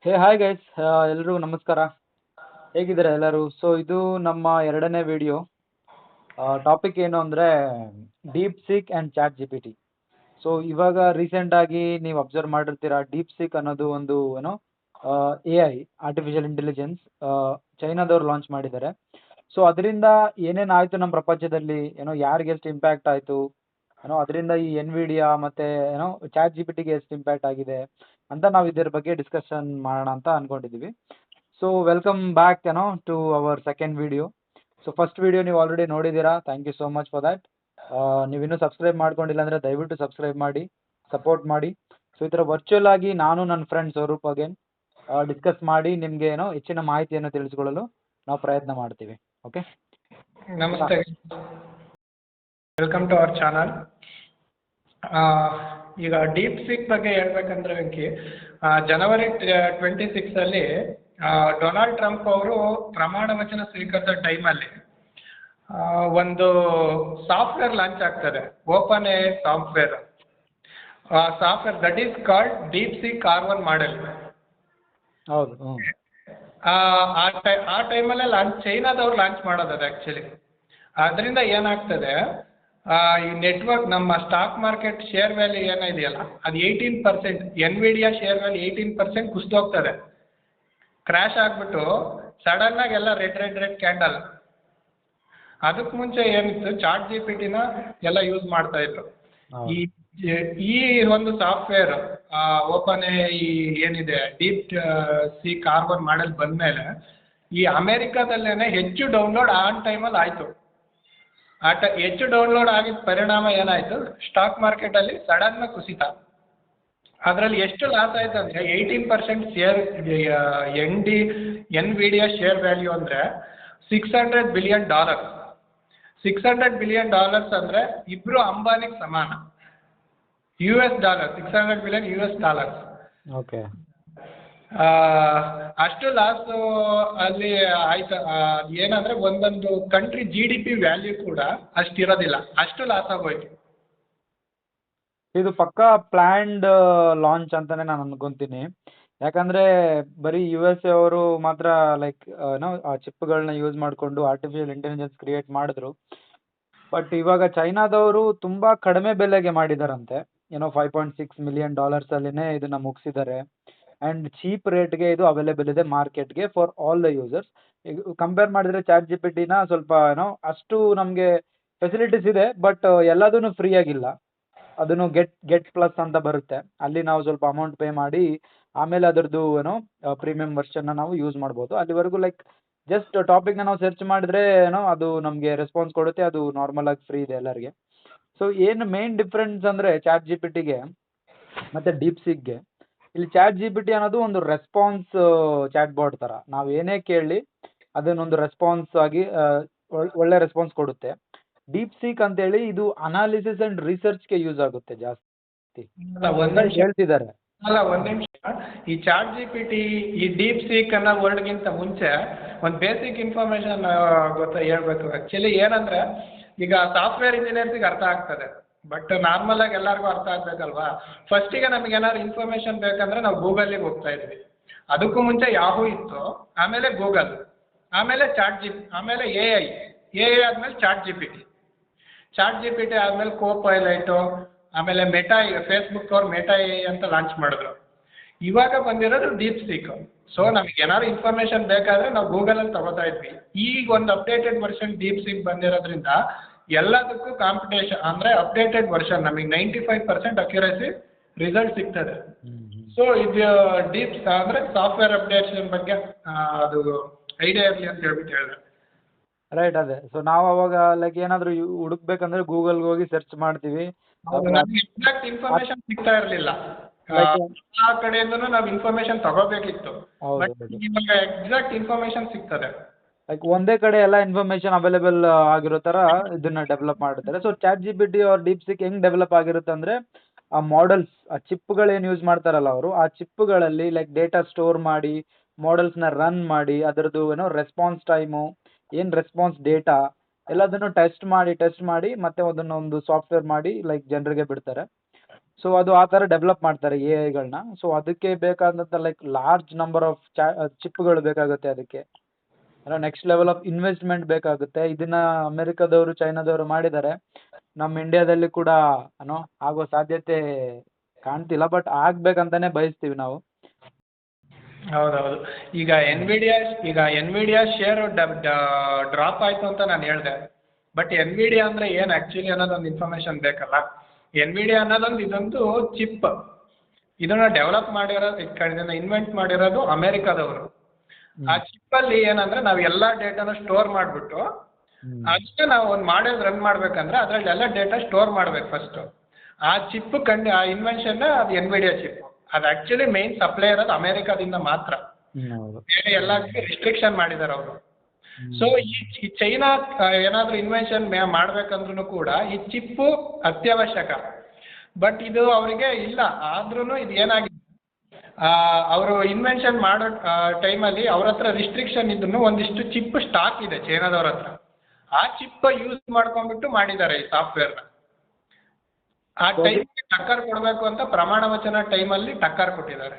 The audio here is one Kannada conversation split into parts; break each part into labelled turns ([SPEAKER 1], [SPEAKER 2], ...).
[SPEAKER 1] ಹಾಯ್ ಗೈಸ್, ಎಲ್ರಿಗೂ ನಮಸ್ಕಾರ. ಹೇಗಿದ್ದೀರಾ ಎಲ್ಲರೂ? ಸೊ ಇದು ನಮ್ಮ ಎರಡನೇ ವಿಡಿಯೋ. ಟಾಪಿಕ್ ಏನು ಅಂದರೆ DeepSeek and chat G P T. So ಇವಾಗ ರೀಸೆಂಟಾಗಿ ನೀವು ಅಬ್ಸರ್ವ್ ಮಾಡಿರ್ತೀರಾ, ಡೀಪ್ ಸೀಕ್ ಅನ್ನೋದು ಒಂದು ಎ ಐ, ಆರ್ಟಿಫಿಷಿಯಲ್ ಇಂಟೆಲಿಜೆನ್ಸ್, ಚೈನಾದವ್ರು ಲಾಂಚ್ ಮಾಡಿದ್ದಾರೆ. ಸೊ ಅದರಿಂದ ಏನೇನು ಆಯಿತು ನಮ್ಮ ಪ್ರಪಂಚದಲ್ಲಿ, ಯಾರಿಗೆ ಎಷ್ಟು ಇಂಪ್ಯಾಕ್ಟ್ ಆಯಿತು, ಅದರಿಂದ ಈ ಎನ್ವಿಡಿಯಾ ಮತ್ತು ಚಾಟ್ ಜಿ ಪಿ ಟಿಗೆ ಎಷ್ಟು ಇಂಪ್ಯಾಕ್ಟ್ ಆಗಿದೆ ಅಂತ ನಾವು ಇದರ ಬಗ್ಗೆ ಡಿಸ್ಕಷನ್ ಮಾಡೋಣ ಅಂತ ಅಂದ್ಕೊಂಡಿದ್ದೀವಿ. So welcome back to our second video. So first video ನೀವು ಆಲ್ರೆಡಿ ನೋಡಿದ್ದೀರಾ, thank you so much for that. ನೀವು ಇನ್ನೂ ಸಬ್ಸ್ಕ್ರೈಬ್ ಮಾಡ್ಕೊಂಡಿಲ್ಲ ಅಂದರೆ ದಯವಿಟ್ಟು ಸಬ್ಸ್ಕ್ರೈಬ್ ಮಾಡಿ, ಸಪೋರ್ಟ್ ಮಾಡಿ. ಸೊ ಈ ಥರ ವರ್ಚುವಲ್ ಆಗಿ ನಾನು ನನ್ನ ಫ್ರೆಂಡ್ ಸ್ವರೂಪ್ ಅಗೇನ್ ಡಿಸ್ಕಸ್ ಮಾಡಿ ನಿಮಗೆ ಹೆಚ್ಚಿನ ಮಾಹಿತಿಯನ್ನು ತಿಳಿಸ್ಕೊಳ್ಳಲು ನಾವು ಪ್ರಯತ್ನ ಮಾಡ್ತೀವಿ. ಓಕೆ,
[SPEAKER 2] ನಮಸ್ತೆ, ವೆಲ್ಕಮ್ ಟು ಅವರ್ ಚಾನಲ್. ಈಗ ಡೀಪ್ ಸೀಕ್ ಬಗ್ಗೆ ಹೇಳ್ಬೇಕಂದ್ರೆ ವೆಂಕಿ, ಜನವರಿ 26 ಡೊನಾಲ್ಡ್ ಟ್ರಂಪ್ ಅವರು ಪ್ರಮಾಣ ವಚನ ಸ್ವೀಕರಿಸೋ ಟೈಮಲ್ಲಿ ಒಂದು ಸಾಫ್ಟ್ವೇರ್ ಲಾಂಚ್ ಆಗ್ತದೆ, open A software that is called deep seek R1 model.
[SPEAKER 1] ಹೌದು.
[SPEAKER 2] ಆ ಟೈಮಲ್ಲೇ ಚೈನಾದವ್ರು ಲಾಂಚ್ ಮಾಡೋದು ಅದು ಆ್ಯಕ್ಚುಲಿ. ಅದರಿಂದ ಏನಾಗ್ತದೆ, ಈ ನೆಟ್ವರ್ಕ್ ನಮ್ಮ ಸ್ಟಾಕ್ ಮಾರ್ಕೆಟ್ ಶೇರ್ ವ್ಯಾಲ್ಯೂ ಏನಿದೆಯಲ್ಲ ಅದು 18%, ಎನ್ವಿಡಿಯಾ ಶೇರ್ ವ್ಯಾಲ್ಯೂ 18% ಕುಸಿದೋಗ್ತದೆ. ಕ್ರ್ಯಾಶ್ ಆಗಿಬಿಟ್ಟು ಸಡನ್ನಾಗಿ ಎಲ್ಲ ರೆಡ್ ಕ್ಯಾಂಡಲ್. ಅದಕ್ಕೆ ಮುಂಚೆ ಏನಿತ್ತು, ಚಾಟ್ ಜಿ ಪಿ ಟಿನ ಎಲ್ಲ ಯೂಸ್ ಮಾಡ್ತಾ ಇದ್ರು. ಈ ಒಂದು ಸಾಫ್ಟ್ವೇರ್ ಓಪನ್ ಈ ಏನಿದೆ ಡೀಪ್ ಸೀಕ್ R1 ಮಾಡೆಲ್ ಬಂದಮೇಲೆ ಈ ಅಮೆರಿಕಾದಲ್ಲೇನೆ ಹೆಚ್ಚು ಡೌನ್ಲೋಡ್ ಆ ಟೈಮಲ್ಲಿ ಆಯಿತು. ಹೆಚ್ಚು ಡೌನ್ಲೋಡ್ ಆಗಿದ್ದ ಪರಿಣಾಮ ಏನಾಯಿತು, ಸ್ಟಾಕ್ ಮಾರ್ಕೆಟಲ್ಲಿ ಸಡನ್ನ ಕುಸಿತ. ಅದರಲ್ಲಿ ಎಷ್ಟು ಲಾಸ್ ಆಯಿತು ಅಂದರೆ 18% ಶೇರ್ ಎನ್ವಿಡಿಯಾ ಶೇರ್ ವ್ಯಾಲ್ಯೂ ಅಂದರೆ $600 ಬಿಲಿಯನ್. $600 ಬಿಲಿಯನ್ ಅಂದರೆ ಇಬ್ಬರು ಅಂಬಾನಿಗೆ ಸಮಾನ. US dollar, $600 billion US.
[SPEAKER 1] Okay.
[SPEAKER 2] ಅಷ್ಟು ಲಾಸು ಅಲ್ಲಿ ಆಯ್ತು. ಏನಂದರೆ ಒಂದೊಂದು ಕಂಟ್ರಿ GDP ವ್ಯಾಲ್ಯೂ ಕೂಡ ಅಷ್ಟಿರೋದಿಲ್ಲ, ಅಷ್ಟು ಲಾಸ್ ಆಗೋಯ್ತು.
[SPEAKER 1] ಇದು ಪಕ್ಕಾ ಪ್ಲ್ಯಾಂಡ್ ಲಾಂಚ್ ಅಂತಲೇ ನಾನು ಅನ್ಕೊತೀನಿ. ಯಾಕಂದರೆ ಬರೀ US ಅವರು ಮಾತ್ರ ಲೈಕ್ ಆ ಚಿಪ್ಗಳನ್ನ ಯೂಸ್ ಮಾಡಿಕೊಂಡು ಆರ್ಟಿಫಿಷಿಯಲ್ ಇಂಟೆಲಿಜೆನ್ಸ್ ಕ್ರಿಯೇಟ್ ಮಾಡಿದ್ರು. ಬಟ್ ಇವಾಗ ಚೈನಾದವರು ತುಂಬ ಕಡಿಮೆ ಬೆಲೆಗೆ ಮಾಡಿದಾರಂತೆ. $5.6 ಮಿಲಿಯನ್ ಅಲ್ಲಿನೇ ಇದನ್ನು ಮುಗಿಸಿದ್ದಾರೆ. ಆ್ಯಂಡ್ ಚೀಪ್ ರೇಟ್ಗೆ ಇದು ಅವೈಲೇಬಲ್ ಇದೆ ಮಾರ್ಕೆಟ್ಗೆ ಫಾರ್ ಆಲ್ ದ ಯೂಸರ್ಸ್. ಈಗ ಕಂಪೇರ್ ಮಾಡಿದರೆ ಚಾಟ್ ಜಿ ಪಿ ಟಿನ ಸ್ವಲ್ಪ ಅಷ್ಟು ನಮಗೆ ಫೆಸಿಲಿಟೀಸ್ ಇದೆ, ಬಟ್ ಎಲ್ಲದೂ ಫ್ರೀ ಆಗಿಲ್ಲ. ಅದನ್ನು ಗೆಟ್ ಪ್ಲಸ್ ಅಂತ ಬರುತ್ತೆ, ಅಲ್ಲಿ ನಾವು ಸ್ವಲ್ಪ ಅಮೌಂಟ್ ಪೇ ಮಾಡಿ ಆಮೇಲೆ ಅದರದ್ದು ಪ್ರೀಮಿಯಂ ವರ್ಷನ್ನ ನಾವು ಯೂಸ್ ಮಾಡ್ಬೋದು. ಅಲ್ಲಿವರೆಗೂ ಲೈಕ್ ಜಸ್ಟ್ ಟಾಪಿಕ್ನ ನಾವು ಸರ್ಚ್ ಮಾಡಿದ್ರೆ ಅದು ನಮಗೆ ರೆಸ್ಪಾನ್ಸ್ ಕೊಡುತ್ತೆ, ಅದು ನಾರ್ಮಲ್ ಆಗಿ ಫ್ರೀ ಇದೆ ಎಲ್ಲರಿಗೆ. ಸೊ ಏನು ಮೇನ್ ಡಿಫ್ರೆನ್ಸ್ ಅಂದರೆ ಚಾಟ್ ಜಿ ಪಿ ಟಿಗೆ ಮತ್ತು ಡೀಪ್ ಸೀಕ್ಗೆ, ಇಲ್ಲಿ ಚಾಟ್ ಜಿ ಪಿ ಟಿ ಅನ್ನೋದು ಒಂದು ರೆಸ್ಪಾನ್ಸ್ ಚಾಟ್ ಬೋರ್ಡ್ ಥರ. ನಾವು ಏನೇ ಕೇಳಲಿ ಅದನ್ನೊಂದು ರೆಸ್ಪಾನ್ಸ್ ಆಗಿ ಒಳ್ಳೆ ರೆಸ್ಪಾನ್ಸ್ ಕೊಡುತ್ತೆ. ಡೀಪ್ ಸೀಕ್ ಅಂತೇಳಿ ಇದು ಅನಾಲಿಸಿಸ್ ಆ್ಯಂಡ್ ರಿಸರ್ಚ್ಗೆ ಯೂಸ್ ಆಗುತ್ತೆ ಜಾಸ್ತಿ ಹೇಳ್ತಿದ್ದಾರೆ.
[SPEAKER 2] ಅಲ್ಲ, ಒಂದು ನಿಮಿಷ. ಈ ಚಾಟ್ ಜಿ ಪಿ ಟಿ, ಈ ಡೀಪ್ ಸೀಕ್ ಅನ್ನೋ ವರ್ಡ್ಗಿಂತ ಮುಂಚೆ ಒಂದು ಬೇಸಿಕ್ ಇನ್ಫಾರ್ಮೇಷನ್ ಹೇಳ್ಬೇಕು. ಆ್ಯಕ್ಚುಲಿ ಏನಂದರೆ, ಈಗ ಸಾಫ್ಟ್ವೇರ್ ಇಂಜಿನಿಯರ್ಸಿಗೆ ಅರ್ಥ ಆಗ್ತದೆ, ಬಟ್ ನಾರ್ಮಲ್ ಆಗಿ ಎಲ್ಲರಿಗೂ ಅರ್ಥ ಆಗಬೇಕಲ್ವಾ. ಫಸ್ಟಿಗೆ ನಮಗೆ ಏನಾದ್ರು ಇನ್ಫಾರ್ಮೇಷನ್ ಬೇಕಂದ್ರೆ ನಾವು ಗೂಗಲ್ಲಿಗೆ ಹೋಗ್ತಾ ಇದ್ವಿ. ಅದಕ್ಕೂ ಮುಂಚೆ ಯಾಹೂ ಇತ್ತು, ಆಮೇಲೆ ಗೂಗಲ್, ಆಮೇಲೆ ಆಮೇಲೆ ಎ ಐ ಆದಮೇಲೆ ಚಾಟ್ ಜಿ ಪಿ ಟಿ ಆದಮೇಲೆ ಕೋಪೈಲೈಟು, ಆಮೇಲೆ ಮೆಟಾ, ಫೇಸ್ಬುಕ್ ಅವ್ರು ಮೆಟಾ ಎ ಐ ಅಂತ ಲಾಂಚ್ ಮಾಡಿದ್ರು. ಇವಾಗ ಬಂದಿರೋದು ಡೀಪ್ ಸೀಕ್. ಸೊ ನಮಗೆ ಏನಾದ್ರು ಇನ್ಫಾರ್ಮೇಷನ್ ಬೇಕಾದರೆ ನಾವು ಗೂಗಲಲ್ಲಿ ತಗೋತಾ ಇದ್ವಿ. ಈಗ ಒಂದು ಅಪ್ಡೇಟೆಡ್ ವರ್ಷನ್ ಡೀಪ್ ಸೀಕ್ ಬಂದಿರೋದ್ರಿಂದ ಎಲ್ಲದಕ್ಕೂ ಕಾಂಪಿಟೇಷನ್ ಅಂದರೆ ಅಪ್ಡೇಟೆಡ್ ವರ್ಷನ್ ನಮಗೆ 95% ಅಕ್ಯುರಸಿ ರಿಸಲ್ಟ್ ಸಿಗ್ತದೆ. ಸೊ ಇದು ಡೀಪ್ ಅಂದರೆ ಸಾಫ್ಟ್ವೇರ್ ಅಪ್ಡೇಷನ್ ಬಗ್ಗೆ ಅದು ಐಡಿಯಾ ಇರಲಿ ಅಂತ ಹೇಳ್ಬಿಟ್ಟು ಹೇಳಿದೆ.
[SPEAKER 1] ರೈಟ್, ಅದೇ. ಸೊ ನಾವು ಅವಾಗ ಲೈಕ್ ಏನಾದರೂ ಹುಡುಕ್ಬೇಕಂದ್ರೆ ಗೂಗಲ್ಗೆ ಹೋಗಿ ಸರ್ಚ್ ಮಾಡ್ತೀವಿ.
[SPEAKER 2] ನಮ್ಗೆ ಎಕ್ಸಾಕ್ಟ್ ಇನ್ಫಾರ್ಮೇಷನ್ ಸಿಗ್ತಾ ಇರಲಿಲ್ಲ, ಆ ಕಡೆಯಿಂದನೂ ನಾವು ಇನ್ಫಾರ್ಮೇಷನ್ ತಗೋಬೇಕಿತ್ತು. ಬಟ್ ಇವಾಗ ಎಕ್ಸಾಕ್ಟ್ ಇನ್ಫಾರ್ಮೇಷನ್ ಸಿಗ್ತದೆ.
[SPEAKER 1] ಲೈಕ್ ಒಂದೇ ಕಡೆ ಎಲ್ಲ ಇನ್ಫಾರ್ಮೇಷನ್ ಅವೈಲೇಬಲ್ ಆಗಿರೋ ಥರ ಇದನ್ನ ಡೆವಲಪ್ ಮಾಡಿರ್ತಾರೆ. So chat G P T ಅವ್ರ ಡೀಪ್ ಸೀಕ್ ಹೆಂಗೆ ಡೆವಲಪ್ ಆಗಿರುತ್ತೆ ಅಂದರೆ, ಆ ಮಾಡೆಲ್ಸ್, ಆ ಚಿಪ್ಗಳೇನು ಯೂಸ್ ಮಾಡ್ತಾರಲ್ಲ ಅವರು, ಆ ಚಿಪ್ಗಳಲ್ಲಿ ಲೈಕ್ ಡೇಟಾ ಸ್ಟೋರ್ ಮಾಡಿ ಮಾಡೆಲ್ಸ್ನ ರನ್ ಮಾಡಿ ಅದರದ್ದು ರೆಸ್ಪಾನ್ಸ್ ಟೈಮು, ಏನು ರೆಸ್ಪಾನ್ಸ್ ಡೇಟಾ ಎಲ್ಲದನ್ನು ಟೆಸ್ಟ್ ಮಾಡಿ ಮತ್ತೆ ಅದನ್ನು ಒಂದು ಸಾಫ್ಟ್ವೇರ್ ಮಾಡಿ ಲೈಕ್ ಜನರಿಗೆ ಬಿಡ್ತಾರೆ. ಸೊ ಅದು ಆ ಥರ ಡೆವಲಪ್ ಮಾಡ್ತಾರೆ ಎ ಐಗಳನ್ನ. ಸೊ ಅದಕ್ಕೆ ಬೇಕಾದಂಥ ಲೈಕ್ ಲಾರ್ಜ್ ನಂಬರ್ ಆಫ್ ಚಿಪ್ಗಳು ಬೇಕಾಗುತ್ತೆ ಅದಕ್ಕೆ. ನೆಕ್ಸ್ಟ್ ಲೆವೆಲ್ ಆಫ್ ಇನ್ವೆಸ್ಟ್ಮೆಂಟ್ ಬೇಕಾಗುತ್ತೆ. ಇದನ್ನ ಅಮೆರಿಕದವರು ಚೈನಾದವರು ಮಾಡಿದ್ದಾರೆ. ನಮ್ಮ ಇಂಡಿಯಾದಲ್ಲಿ ಕೂಡ ಏನೋ ಆಗೋ ಸಾಧ್ಯತೆ ಕಾಣ್ತಿಲ್ಲ, ಬಟ್ ಆಗ್ಬೇಕಂತಾನೆ ಬಯಸ್ತೀವಿ ನಾವು.
[SPEAKER 2] ಹೌದೌದು. ಈಗ ಎನ್ವಿಡಿಯಾ ಶೇರು ಡ್ರಾಪ್ ಆಯಿತು ಅಂತ ನಾನು ಹೇಳಿದೆ. ಬಟ್ ಎನ್ವಿಡಿಯಾ ಅಂದರೆ ಏನು ಆ್ಯಕ್ಚುಲಿ ಅನ್ನೋದೊಂದು ಇನ್ಫಾರ್ಮೇಷನ್ ಬೇಕಲ್ಲ. ಎನ್ವಿಡಿಯಾ ಅನ್ನೋದೊಂದು ಇದೊಂದು ಚಿಪ್. ಇದನ್ನು ಡೆವಲಪ್ ಇದನ್ನು ಇನ್ವೆಂಟ್ ಮಾಡಿರೋದು ಅಮೇರಿಕಾದವರು. ಆ ಚಿಪ್ಪಲ್ಲಿ ಏನಂದರೆ ನಾವು ಎಲ್ಲ ಡೇಟಾನ ಸ್ಟೋರ್ ಮಾಡಿಬಿಟ್ಟು ಅದಕ್ಕೆ ನಾವು ಒಂದು ಮಾಡಲ್ ರನ್ ಮಾಡಬೇಕಂದ್ರೆ ಅದರಲ್ಲಿ ಎಲ್ಲ ಡೇಟಾ ಸ್ಟೋರ್ ಮಾಡಬೇಕು ಫಸ್ಟು. ಆ ಚಿಪ್ ಆ ಇನ್ವೆನ್ಷನ್ ಅದು ಎನ್ವಿಡಿಯಾ ಚಿಪ್. ಅದು ಆ್ಯಕ್ಚುಲಿ ಮೇನ್ ಸಪ್ಲೈ ಇರೋದು ಅಮೇರಿಕಾದಿಂದ ಮಾತ್ರ. ಬೇರೆ ಎಲ್ಲದಕ್ಕೆ ರಿಸ್ಟ್ರಿಕ್ಷನ್ ಮಾಡಿದ್ದಾರೆ ಅವರು. ಸೊ ಈ ಚೈನಾ ಏನಾದರೂ ಇನ್ವೆನ್ಷನ್ ಮಾಡ್ಬೇಕಂದ್ರೂ ಕೂಡ ಈ ಚಿಪ್ಪು ಅತ್ಯವಶ್ಯಕ. ಬಟ್ ಇದು ಅವರಿಗೆ ಇಲ್ಲ. ಆದ್ರೂ ಇದು ಏನಾಗಿದೆ, ಅವರು ಇನ್ವೆನ್ಷನ್ ಮಾಡೋ ಟೈಮಲ್ಲಿ ಅವ್ರ ಹತ್ರ ರಿಸ್ಟ್ರಿಕ್ಷನ್ ಇದ್ರೂ ಒಂದಿಷ್ಟು ಚಿಪ್ ಸ್ಟಾಕ್ ಇದೆ ಚೈನಾದವ್ರ ಹತ್ರ. ಆ ಚಿಪ್ ಯೂಸ್ ಮಾಡ್ಕೊಂಡ್ಬಿಟ್ಟು ಮಾಡಿದ್ದಾರೆ ಈ ಸಾಫ್ಟ್ವೇರ್ನ. ಆ ಟೈಮ್ಗೆ ಟಕ್ಕರ್ ಕೊಡಬೇಕು ಅಂತ ಪ್ರಮಾಣ ವಚನ ಟೈಮಲ್ಲಿ ಟಕ್ಕರ್ ಕೊಟ್ಟಿದ್ದಾರೆ.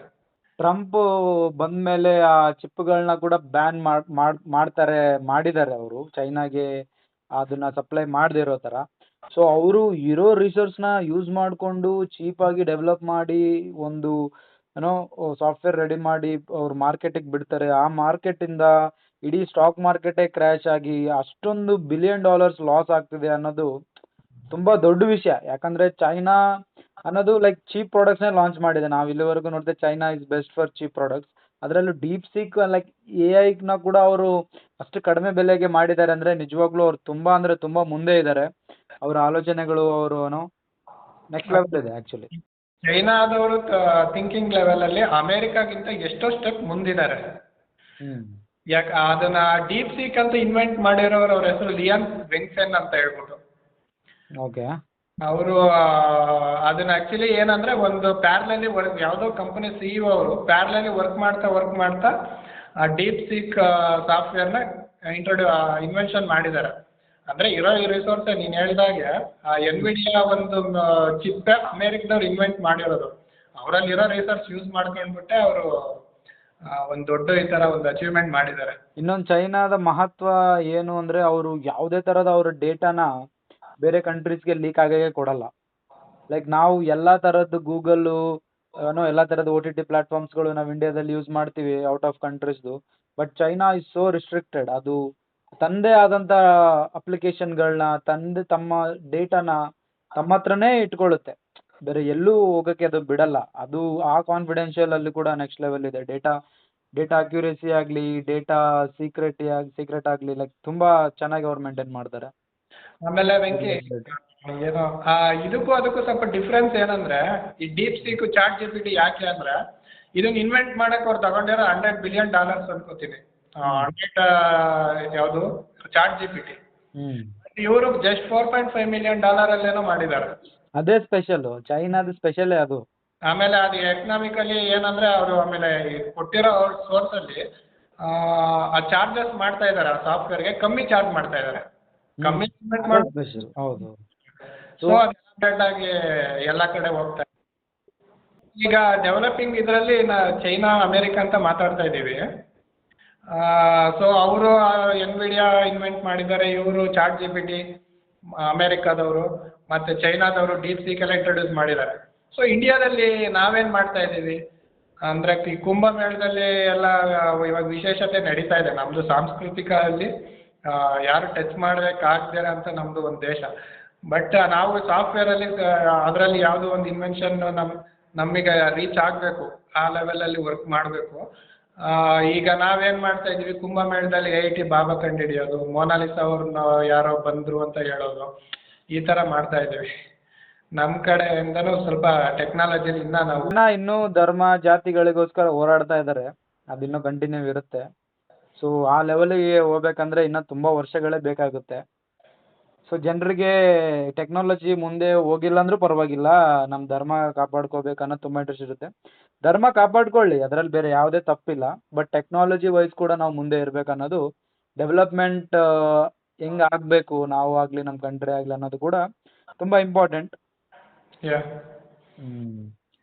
[SPEAKER 1] ಟ್ರಂಪ್ ಬಂದ ಮೇಲೆ ಆ ಚಿಪ್ಗಳನ್ನ ಕೂಡ ಬ್ಯಾನ್ ಮಾಡಿದ್ದಾರೆ ಅವರು ಚೈನಾಗೆ ಅದನ್ನ ಸಪ್ಲೈ ಮಾಡದೇ ಇರೋ ಥರ. ಸೊ ಅವರು ಇರೋ ರಿಸೋರ್ಸ್ನ ಯೂಸ್ ಮಾಡಿಕೊಂಡು ಚೀಪಾಗಿ ಡೆವಲಪ್ ಮಾಡಿ ಒಂದು ಏನೋ ಸಾಫ್ಟ್ವೇರ್ ರೆಡಿ ಮಾಡಿ ಅವ್ರು ಮಾರ್ಕೆಟಿಗೆ ಬಿಡ್ತಾರೆ. ಆ ಮಾರ್ಕೆಟಿಂದ ಇಡೀ ಸ್ಟಾಕ್ ಮಾರ್ಕೆಟೇ ಕ್ರ್ಯಾಶ್ ಆಗಿ ಅಷ್ಟೊಂದು $1 ಬಿಲಿಯನ್ ಲಾಸ್ ಆಗ್ತಿದೆ ಅನ್ನೋದು ತುಂಬ ದೊಡ್ಡ ವಿಷಯ. ಯಾಕಂದರೆ ಚೈನಾ ಅನ್ನೋದು ಲೈಕ್ ಚೀಪ್ ಪ್ರಾಡಕ್ಟ್ಸ್ನೇ ಲಾಂಚ್ ಮಾಡಿದೆ. ನಾವು ಇಲ್ಲಿವರೆಗೂ ನೋಡಿದ್ರೆ China is best for cheap products. ಅದರಲ್ಲೂ ಡೀಪ್ ಸೀಕ್ ಲೈಕ್ ಎ ಐನ ಕೂಡ ಅವರು ಅಷ್ಟು ಕಡಿಮೆ ಬೆಲೆಗೆ ಮಾಡಿದ್ದಾರೆ ಅಂದರೆ ನಿಜವಾಗ್ಲೂ ಅವ್ರು ತುಂಬ ಅಂದರೆ ತುಂಬ ಮುಂದೆ ಇದ್ದಾರೆ. ಅವರ ಆಲೋಚನೆಗಳು ಅವರು ನೆಕ್ಸ್ಟ್ ಲೆವೆಲ್ ಇದೆ ಆ್ಯಕ್ಚುಲಿ.
[SPEAKER 2] ಚೈನಾದವರು ಥಿಂಕಿಂಗ್ ಲೆವೆಲಲ್ಲಿ ಅಮೇರಿಕಾಗಿಂತ ಎಷ್ಟೋ ಸ್ಟೆಪ್ ಮುಂದಿದ್ದಾರೆ. ಯಾಕೆ ಅದನ್ನ ಡೀಪ್ ಸೀಕ್ ಅಂತ ಇನ್ವೆಂಟ್ ಮಾಡಿರೋರು ಅವ್ರ ಹೆಸರು ಲಿಯಾನ್ ವೆಂಗ್ಸೆನ್ ಅಂತ ಹೇಳ್ಬಿಟ್ಟು.
[SPEAKER 1] ಓಕೆ.
[SPEAKER 2] ಅವರು ಅದನ್ನ ಆ್ಯಕ್ಚುಲಿ ಏನಂದರೆ ಒಂದು ಪ್ಯಾರ್ಲಲ್ಲಿ ಯಾವುದೋ ಕಂಪನಿ CEO ಅವರು ಪ್ಯಾರ್ಲಲ್ಲಿ ವರ್ಕ್ ಮಾಡ್ತಾ ಆ ಡೀಪ್ ಸೀಕ್ ಸಾಫ್ಟ್ವೇರ್ನ ಇನ್ವೆನ್ಷನ್ ಮಾಡಿದ್ದಾರೆ. ಅಂದರೆ ಇರೋ ಈ ರಿಸೋರ್ಸ್ ನೀನು ಹೇಳಿದಾಗೆ ಆ ಎನ್ವಿಡಿಯಾ ಒಂದು ಚಿಪ್ ಅಮೇರಿಕದವ್ರು ಇನ್ವೆಂಟ್ ಮಾಡಿರೋದು. ಅವರಲ್ಲಿರೋ ರಿಸೋರ್ಸ್ ಯೂಸ್ ಮಾಡ್ಕೊಂಡ್ಬಿಟ್ಟೆ ಅವರು ಒಂದು ದೊಡ್ಡ ಈ ಥರ ಒಂದು ಅಚೀವ್ಮೆಂಟ್ ಮಾಡಿದ್ದಾರೆ.
[SPEAKER 1] ಇನ್ನೊಂದು ಚೈನಾದ ಮಹತ್ವ ಏನು ಅಂದರೆ ಅವರು ಯಾವುದೇ ಥರದ ಅವ್ರ ಡೇಟಾನ ಬೇರೆ ಕಂಟ್ರೀಸ್ಗೆ ಲೀಕ್ ಆಗೇ ಕೊಡಲ್ಲ. ಲೈಕ್ ನಾವು ಎಲ್ಲ ಥರದ್ದು ಗೂಗಲ್ಲು ಎಲ್ಲ ಥರದ OTT ಪ್ಲಾಟ್ಫಾರ್ಮ್ಸ್ಗಳು ನಾವು ಇಂಡಿಯಾದಲ್ಲಿ ಯೂಸ್ ಮಾಡ್ತೀವಿ ಔಟ್ ಆಫ್ ಕಂಟ್ರೀಸ್ದು. But China is so restricted. ಅದು ತಂದೇ ಆದಂಥ ಅಪ್ಲಿಕೇಶನ್ಗಳನ್ನ ತಮ್ಮ ಡೇಟಾನ ತಮ್ಮ ಹತ್ರನೇ ಇಟ್ಕೊಳ್ಳುತ್ತೆ. ಬೇರೆ ಎಲ್ಲೂ ಹೋಗೋಕ್ಕೆ ಅದು ಬಿಡಲ್ಲ. ಅದು ಆ ಕಾನ್ಫಿಡೆನ್ಷಿಯಲ್ ಅಲ್ಲಿ ಕೂಡ ನೆಕ್ಸ್ಟ್ ಲೆವೆಲ್ ಇದೆ. ಡೇಟಾ ಅಕ್ಯುರೇಸಿ ಆಗಲಿ, ಡೇಟಾ ಸೀಕ್ರೆಟ್ ಆಗಲಿ, ಲೈಕ್ ತುಂಬ ಚೆನ್ನಾಗಿ ಅವ್ರು ಮೇಂಟೈನ್ ಮಾಡ್ತಾರೆ.
[SPEAKER 2] ಆಮೇಲೆ ವೆಂಕಿ ಏನೋ ಇದಕ್ಕೂ ಅದಕ್ಕೂ ಸ್ವಲ್ಪ ಡಿಫ್ರೆನ್ಸ್ ಏನಂದ್ರೆ ಈ ಡೀಪ್ ಸೀಕು ChatGPT ಯಾಕೆ ಅಂದ್ರೆ ಇದನ್ನ ಇನ್ವೆಂಟ್ ಮಾಡಕ್ಕೆ ಅವ್ರು ತಗೊಂಡಿರೋ $100 ಬಿಲಿಯನ್ ಅನ್ಕೋತೀನಿ. 100 ಯಾವುದು ChatGPT. ಇವರು ಜಸ್ಟ್ $4.5 ಮಿಲಿಯನ್ ಅಲ್ಲೇನೋ ಮಾಡಿದ್ದಾರೆ.
[SPEAKER 1] ಅದೇ ಸ್ಪೆಷಲ್, ಚೈನಾದ ಸ್ಪೆಷಲೇ ಅದು.
[SPEAKER 2] ಆಮೇಲೆ ಅದು ಎಕನಾಮಿಕಲಿ ಏನಂದ್ರೆ ಅವರು ಆಮೇಲೆ ಕೊಟ್ಟಿರೋ ಸೋರ್ಸಲ್ಲಿ ಆ ಚಾರ್ಜಸ್ ಮಾಡ್ತಾ ಇದ್ದಾರೆ. ಆ ಸಾಫ್ಟ್ವೇರ್ಗೆ ಕಮ್ಮಿ ಚಾರ್ಜ್ ಮಾಡ್ತಾ ಇದ್ದಾರೆ. ಕಮ್ಮಿ
[SPEAKER 1] ಹೌದು.
[SPEAKER 2] ಸೊ ಆಗಿ ಎಲ್ಲ ಕಡೆ ಹೋಗ್ತಾ ಇದೆ. ಈಗ ಡೆವಲಪಿಂಗ್ ಇದರಲ್ಲಿ ಚೈನಾ ಅಮೇರಿಕಾ ಅಂತ ಮಾತಾಡ್ತಾ ಇದ್ದೀವಿ. ಸೊ ಅವರು ಎನ್ವಿಡಿಯಾ ಇನ್ವೆಂಟ್ ಮಾಡಿದ್ದಾರೆ. ಇವರು ChatGPT ಅಮೇರಿಕಾದವರು ಮತ್ತು ಚೈನಾದವರು ಡೀಪ್ ಸೀಕ್ ಎಲ್ಲ ಇಂಟ್ರೊಡ್ಯೂಸ್ ಮಾಡಿದ್ದಾರೆ. ಸೊ ಇಂಡಿಯಾದಲ್ಲಿ ನಾವೇನು ಮಾಡ್ತಾ ಇದ್ದೀವಿ ಅಂದರೆ ಈ ಕುಂಭಮೇಳದಲ್ಲಿ ಎಲ್ಲ ಇವಾಗ ವಿಶೇಷತೆ ನಡೀತಾ ಇದೆ. ನಮ್ಮದು ಸಾಂಸ್ಕೃತಿಕಲ್ಲಿ ಯಾರು ಟಚ್ ಮಾಡಬೇಕಾಗ್ದಿರ ಅಂತ ನಮ್ಮದು ಒಂದು ದೇಶ. ಬಟ್ ನಾವು ಸಾಫ್ಟ್ವೇರಲ್ಲಿ ಅದರಲ್ಲಿ ಯಾವುದೋ ಒಂದು ಇನ್ವೆನ್ಷನ್ ನಮಗೆ ರೀಚ್ ಆಗಬೇಕು, ಆ ಲೆವೆಲಲ್ಲಿ ವರ್ಕ್ ಮಾಡಬೇಕು. ಈಗ ನಾವೇನು ಮಾಡ್ತಾ ಇದ್ದೀವಿ, ಕುಂಭಮೇಳದಲ್ಲಿ IIT ಬಾಬಾ ಕಂಡುಹಿಡಿಯೋದು, ಮೊನಾಲಿಸಾ ಅವ್ರನ್ನ ಯಾರೋ ಬಂದರು ಅಂತ ಹೇಳೋದು, ಈ ಥರ ಮಾಡ್ತಾ ಇದ್ದೀವಿ. ನಮ್ಮ ಕಡೆಯಿಂದನೂ ಸ್ವಲ್ಪ ಟೆಕ್ನಾಲಜಿಲಿ
[SPEAKER 1] ಇನ್ನೂ ಧರ್ಮ ಜಾತಿಗಳಿಗೋಸ್ಕರ ಹೋರಾಡ್ತಾ ಇದ್ದಾರೆ. ಅದಿನ್ನೂ ಕಂಟಿನ್ಯೂ ಇರುತ್ತೆ. ಸೊ ಆ ಲೆವೆಲಿಗೆ ಹೋಗ್ಬೇಕಂದ್ರೆ ಇನ್ನೂ ತುಂಬ ವರ್ಷಗಳೇ ಬೇಕಾಗುತ್ತೆ. ಸೊ ಜನರಿಗೆ ಟೆಕ್ನಾಲಜಿ ಮುಂದೆ ಹೋಗಿಲ್ಲ ಅಂದರೂ ಪರವಾಗಿಲ್ಲ, ನಮ್ಮ ಧರ್ಮ ಕಾಪಾಡ್ಕೋಬೇಕನ್ನೋದು ತುಂಬ ಇಂಟ್ರೆಸ್ಟ್ ಇರುತ್ತೆ. ಧರ್ಮ ಕಾಪಾಡ್ಕೊಳ್ಳಿ, ಅದರಲ್ಲಿ ಬೇರೆ ಯಾವುದೇ ತಪ್ಪಿಲ್ಲ. ಬಟ್ ಟೆಕ್ನಾಲಜಿ ವೈಸ್ ಕೂಡ ನಾವು ಮುಂದೆ ಇರಬೇಕನ್ನೋದು, ಡೆವಲಪ್ಮೆಂಟ್ ಹೆಂಗೆ ಆಗಬೇಕು, ನಾವು ಆಗಲಿ ನಮ್ಮ ಕಂಟ್ರಿ ಆಗಲಿ ಅನ್ನೋದು ಕೂಡ ತುಂಬ ಇಂಪಾರ್ಟೆಂಟ್. ಹ್ಮ್.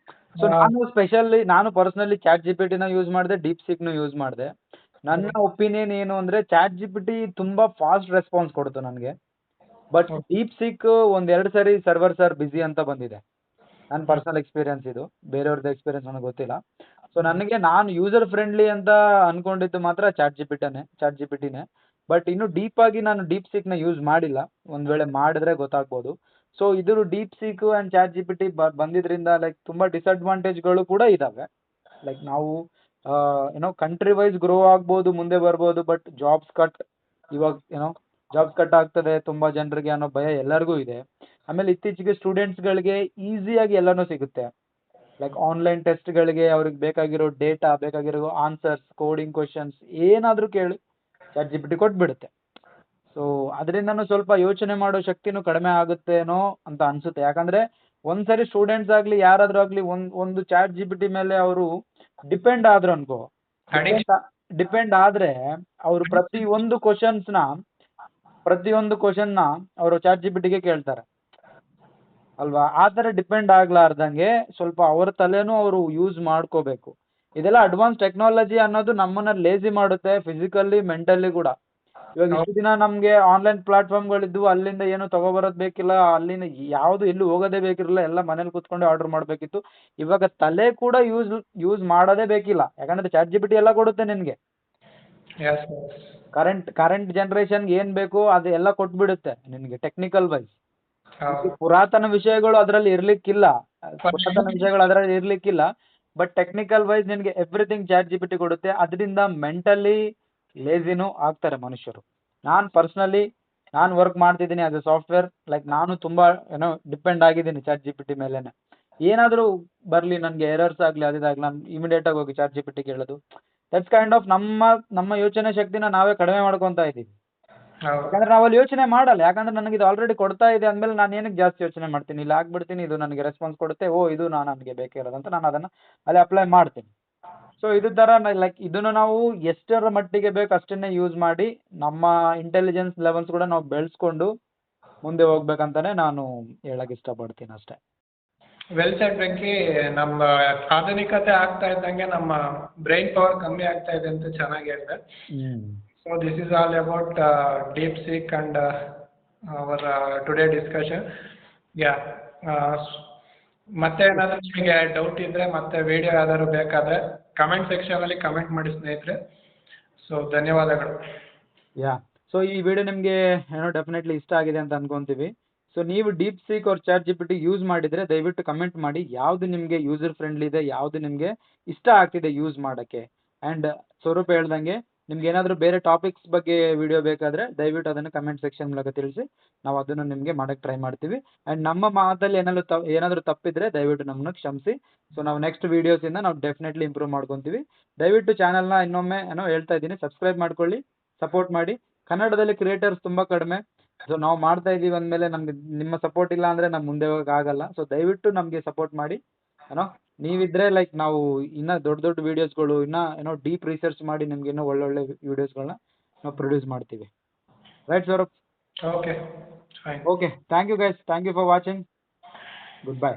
[SPEAKER 1] ಸೊ ನಾನು ಪರ್ಸನಲಿ ಚಾಟ್ ಜಿ ಪಿ ಟಿನ ಯೂಸ್ ಮಾಡಿದೆ, ಡೀಪ್ ಸೀಕ್ನು ಯೂಸ್ ಮಾಡಿದೆ. ನನ್ನ ಒಪಿನಿಯನ್ ಏನು ಅಂದ್ರೆ ಚಾಟ್ ಜಿ ಪಿ ಟಿ ತುಂಬಾ ಫಾಸ್ಟ್ ರೆಸ್ಪಾನ್ಸ್ ಕೊಡ್ತು ನನಗೆ. ಬಟ್ ಡೀಪ್ ಸೀಕ್ ಒಂದೆರಡು ಸರಿ ಸರ್ವರ್ ಬಿಸಿ ಅಂತ ಬಂದಿದೆ. ನನ್ನ ಪರ್ಸನಲ್ ಎಕ್ಸ್ಪೀರಿಯನ್ಸ್ ಇದು, ಬೇರೆಯವ್ರದ್ದು ಎಕ್ಸ್ಪೀರಿಯನ್ಸ್ ನನಗೆ ಗೊತ್ತಿಲ್ಲ. ಸೊ ನನಗೆ ನಾನು ಯೂಸರ್ ಫ್ರೆಂಡ್ಲಿ ಅಂತ ಅನ್ಕೊಂಡಿದ್ದು ಮಾತ್ರ ಚಾಟ್ ಜಿ ಪಿ ಟಿನೇ. ಬಟ್ ಇನ್ನು ಡೀಪ್ ಆಗಿ ನಾನು ಡೀಪ್ ಸೀಕ್ನ ಯೂಸ್ ಮಾಡಿಲ್ಲ. ಒಂದ್ ವೇಳೆ ಮಾಡಿದ್ರೆ ಗೊತ್ತಾಗ್ಬೋದು. ಸೊ ಇದ್ರ DeepSeek and chat G P T ಬಂದಿದ್ರಿಂದ ಲೈಕ್ ತುಂಬಾ ಡಿಸಡ್ವಾಂಟೇಜ್ಗಳು ಕೂಡ ಇದಾವೆ. ಲೈಕ್ ನಾವು ಏನೋ ಕಂಟ್ರಿ ವೈಸ್ ಗ್ರೋ ಆಗ್ಬೋದು, ಮುಂದೆ ಬರ್ಬೋದು. ಬಟ್ ಜಾಬ್ಸ್ ಕಟ್, ಇವಾಗ ಜಾಬ್ಸ್ ಕಟ್ ಆಗ್ತದೆ ತುಂಬಾ ಜನರಿಗೆ ಅನ್ನೋ ಭಯ ಎಲ್ಲರಿಗೂ ಇದೆ. ಆಮೇಲೆ ಇತ್ತೀಚೆಗೆ ಸ್ಟೂಡೆಂಟ್ಸ್ಗಳಿಗೆ ಈಸಿಯಾಗಿ ಎಲ್ಲನೂ ಸಿಗುತ್ತೆ. ಲೈಕ್ ಆನ್ಲೈನ್ ಟೆಸ್ಟ್ಗಳಿಗೆ ಅವ್ರಿಗೆ ಬೇಕಾಗಿರೋ ಡೇಟಾ, ಬೇಕಾಗಿರೋ ಆನ್ಸರ್ಸ್, ಕೋಡಿಂಗ್ ಕ್ವಶನ್ಸ್ ಏನಾದರೂ ಕೇಳಿ ಚಾಟ್ ಜಿ ಪಿ ಟಿ ಕೊಟ್ಬಿಡುತ್ತೆ. ಸೊ ಅದರಿಂದನೂ ಸ್ವಲ್ಪ ಯೋಚನೆ ಮಾಡೋ ಶಕ್ತಿನೂ ಕಡಿಮೆ ಆಗುತ್ತೇನೋ ಅಂತ ಅನ್ಸುತ್ತೆ. ಯಾಕಂದ್ರೆ ಒಂದ್ಸರಿ ಸ್ಟೂಡೆಂಟ್ಸ್ ಆಗಲಿ ಯಾರಾದರೂ ಆಗಲಿ ಒಂದು ಚಾಟ್ ಜಿ ಪಿ ಟಿ ಮೇಲೆ ಅವರು ಡಿಪೆಂಡ್ ಆದ್ರು ಅನ್ಕೋ, ಡಿಪೆಂಡ್ ಆದ್ರೆ ಅವರು ಪ್ರತಿಯೊಂದು ಕ್ವಶನ್ನ ಅವರು ಚಾಟ್ ಜಿ ಪಿ ಟಿಗೆ ಕೇಳ್ತಾರೆ ಅಲ್ವಾ. ಆ ಥರ ಡಿಪೆಂಡ್ ಆಗ್ಲಾರ್ದಂಗೆ ಸ್ವಲ್ಪ ಅವ್ರ ತಲೆನೂ ಅವರು ಯೂಸ್ ಮಾಡ್ಕೋಬೇಕು. ಇದೆಲ್ಲ ಅಡ್ವಾನ್ಸ್ ಟೆಕ್ನಾಲಜಿ ಅನ್ನೋದು ನಮ್ಮನ್ನ ಲೇಜಿ ಮಾಡುತ್ತೆ, ಫಿಸಿಕಲಿ ಮೆಂಟಲಿ ಕೂಡ. ಇವಾಗ ಇಷ್ಟು ದಿನ ನಮಗೆ ಆನ್ಲೈನ್ ಪ್ಲಾಟ್ಫಾರ್ಮ್ಗಳಿದ್ವು, ಅಲ್ಲಿಂದ ಏನು ತಗೊಬರೋದು ಬೇಕಿಲ್ಲ, ಅಲ್ಲಿಂದ ಯಾವುದು ಎಲ್ಲೂ ಹೋಗೋದೇ ಬೇಕಿರಲಿಲ್ಲ, ಎಲ್ಲ ಮನೇಲಿ ಕೂತ್ಕೊಂಡೆ ಆರ್ಡರ್ ಮಾಡಬೇಕಿತ್ತು. ಇವಾಗ ತಲೆ ಕೂಡ ಯೂಸ್ ಮಾಡೋದೇ ಬೇಕಿಲ್ಲ, ಯಾಕಂದ್ರೆ ಚಾಟ್ ಜಿ ಪಿ ಟಿ ಎಲ್ಲ ಕೊಡುತ್ತೆ ನಿನಗೆ. ಕರೆಂಟ್ ಜನರೇಷನ್ಗೆ ಏನು ಬೇಕು ಅದು ಎಲ್ಲ ಕೊಟ್ಬಿಡುತ್ತೆ ನಿನಗೆ ಟೆಕ್ನಿಕಲ್ ವೈಸ್. ಪುರಾತನ ವಿಷಯಗಳು ಅದರಲ್ಲಿ ಇರ್ಲಿಕ್ಕಿಲ್ಲ. ಬಟ್ ಟೆಕ್ನಿಕಲ್ ವೈಸ್ ನಿನಗೆ everything chat G P T ಕೊಡುತ್ತೆ. ಅದರಿಂದ ಮೆಂಟಲಿ ಲೇಜಿನೂ ಆಗ್ತಾರೆ ಮನುಷ್ಯರು. ನಾನು ವರ್ಕ್ ಮಾಡ್ತಿದ್ದೀನಿ ಆಸ್ ಎ ಸಾಫ್ಟ್ವೇರ್. ಲೈಕ್ ನಾನು ತುಂಬಾ ಡಿಪೆಂಡ್ ಆಗಿದ್ದೀನಿ ಚಾಟ್ ಜಿ ಪಿ ಟಿ ಮೇಲೇನೆ. ಏನಾದರೂ ಬರಲಿ ನನಗೆ ಎರರ್ಸ್ ಆಗಲಿ ಅದಿದಾಗಲಿ, ನಾನು ಇಮಿಡಿಯೇಟ್ ಆಗಿ ಹೋಗಿ ಚಾಟ್ ಜಿ ಪಿ ಟಿ ಕೇಳೋದು. ದಟ್ಸ್ ಕೈಂಡ್ ಆಫ್ ನಮ್ಮ ಯೋಚನೆ ಶಕ್ತಿನ ನಾವೇ ಕಡಿಮೆ ಮಾಡ್ಕೊತಾ ಇದ್ದೀವಿ. ಯಾಕಂದ್ರೆ ನಾವಲ್ಲಿ ಯೋಚನೆ ಮಾಡಲ್ಲ. ಯಾಕಂದ್ರೆ ನನಗೆ ಇದು ಆಲ್ರೆಡಿ ಕೊಡ್ತಾ ಇದೆ ಅಂದಮೇಲೆ ನಾನು ಏನಕ್ಕೆ ಜಾಸ್ತಿ ಯೋಚನೆ ಮಾಡ್ತೀನಿ, ಇಲ್ಲಿ ಹಾಕ್ಬಿಡ್ತೀನಿ, ಇದು ನನಗೆ ರೆಸ್ಪಾನ್ಸ್ ಕೊಡುತ್ತೆ, ಇದು ನನಗೆ ಬೇಕಿರೋದು ಅಂತ ನಾನು ಅದನ್ನು ಅಲ್ಲಿ ಅಪ್ಲೈ ಮಾಡ್ತೀನಿ. ಸೊ ಇದು ಥರ ಲೈಕ್ ಇದನ್ನು ನಾವು ಎಷ್ಟರ ಮಟ್ಟಿಗೆ ಬೇಕು ಅಷ್ಟನ್ನೇ ಯೂಸ್ ಮಾಡಿ ನಮ್ಮ ಇಂಟೆಲಿಜೆನ್ಸ್ ಲೆವೆಲ್ಸ್ ಕೂಡ ನಾವು ಬೆಳೆಸ್ಕೊಂಡು ಮುಂದೆ ಹೋಗ್ಬೇಕಂತಾನೆ ನಾನು ಹೇಳಕ್ ಇಷ್ಟಪಡ್ತೀನಿ ಅಷ್ಟೇ.
[SPEAKER 2] Well shed Venky. ನಮ್ಮ ಆಧುನಿಕತೆ ಆಗ್ತಾ ಇದ್ದಂಗೆ ನಮ್ಮ ಬ್ರೈನ್ ಪವರ್ ಕಮ್ಮಿ ಆಗ್ತಾ ಇದೆ ಅಂತ ಚೆನ್ನಾಗಿ ಹೇಳಿದೆ. So this is all about DeepSeek and our today discussion. Yeah, ಮತ್ತೆ ಏನಾದರೂ ನಿಮಗೆ ಡೌಟ್ ಇದ್ದರೆ ಮತ್ತೆ ವಿಡಿಯೋ ಯಾವ್ದಾದ್ರು ಬೇಕಾದರೆ ಕಮೆಂಟ್ ಸೆಕ್ಷನಲ್ಲಿ ಕಮೆಂಟ್ ಮಾಡಿ ಸ್ನೇಹಿತರೆ. ಸೊ ಧನ್ಯವಾದಗಳು.
[SPEAKER 1] ಯಾ, ಸೊ ಈ ವಿಡಿಯೋ ನಿಮಗೆ ಡೆಫಿನೆಟ್ಲಿ ಇಷ್ಟ ಆಗಿದೆ ಅಂತ ಅನ್ಕೊಂತೀವಿ. ಸೊ ನೀವು ಡೀಪ್ ಸೀಕ್ ಅವ್ರ chat G P T use ಮಾಡಿದರೆ ದಯವಿಟ್ಟು ಕಮೆಂಟ್ ಮಾಡಿ ಯಾವುದು ನಿಮಗೆ ಯೂಸರ್ ಫ್ರೆಂಡ್ಲಿ ಇದೆ, ಯಾವುದು ನಿಮಗೆ ಇಷ್ಟ ಆಗ್ತಿದೆ ಯೂಸ್ ಮಾಡೋಕ್ಕೆ. ಆ್ಯಂಡ್ ಸ್ವರೂಪ್ ಹೇಳ್ದಂಗೆ ನಿಮ್ಗೆ ಏನಾದರೂ ಬೇರೆ ಟಾಪಿಕ್ಸ್ ಬಗ್ಗೆ ವಿಡಿಯೋ ಬೇಕಾದರೆ ದಯವಿಟ್ಟು ಅದನ್ನು ಕಮೆಂಟ್ ಸೆಕ್ಷನ್ ಮೂಲಕ ತಿಳಿಸಿ, ನಾವು ಅದನ್ನು ನಿಮಗೆ ಮಾಡೋಕ್ಕೆ ಟ್ರೈ ಮಾಡ್ತೀವಿ. ಆ್ಯಂಡ್ ನಮ್ಮ ಮಾತಲ್ಲಿ ಏನಾದರೂ ತಪ್ಪಿದ್ರೆ ದಯವಿಟ್ಟು ನಮ್ಮನ್ನು ಕ್ಷಮಿಸಿ. ಸೊ ನಾವು ನೆಕ್ಸ್ಟ್ ವೀಡಿಯೋಸಿಂದ ನಾವು ಡೆಫಿನೆಟ್ಲಿ ಇಂಪ್ರೂವ್ ಮಾಡ್ಕೊತೀವಿ. ದಯವಿಟ್ಟು ಚಾನಲ್ನ ಇನ್ನೊಮ್ಮೆ ಹೇಳ್ತಾ ಇದ್ದೀನಿ, ಸಬ್ಸ್ಕ್ರೈಬ್ ಮಾಡ್ಕೊಳ್ಳಿ, ಸಪೋರ್ಟ್ ಮಾಡಿ. ಕನ್ನಡದಲ್ಲಿ ಕ್ರಿಯೇಟರ್ಸ್ ತುಂಬ ಕಡಿಮೆ. ಸೊ ನಾವು ಮಾಡ್ತಾ ಇದ್ದೀವಿ ಅಂದಮೇಲೆ ನಮಗೆ ನಿಮ್ಮ ಸಪೋರ್ಟ್ ಇಲ್ಲ ಅಂದರೆ ನಮ್ಮ ಮುಂದೆ ಹೋಗೋಕೆ ಆಗಲ್ಲ. ಸೊ ದಯವಿಟ್ಟು ನಮಗೆ ಸಪೋರ್ಟ್ ಮಾಡಿ. ನೀವಿದ್ರೆ ಲೈಕ್ ನಾವು ಇನ್ನೂ ದೊಡ್ಡ ವೀಡಿಯೋಸ್ಗಳು ಇನ್ನೂ ಡೀಪ್ ರಿಸರ್ಚ್ ಮಾಡಿ ನಿಮ್ಗೆ ಇನ್ನೂ ಒಳ್ಳೊಳ್ಳೆ ವೀಡಿಯೋಸ್ಗಳನ್ನ ನಾವು ಪ್ರೊಡ್ಯೂಸ್ ಮಾಡ್ತೀವಿ. Right Swaroop?
[SPEAKER 2] Okay,
[SPEAKER 1] thank you guys, thank you for watching. Good bye.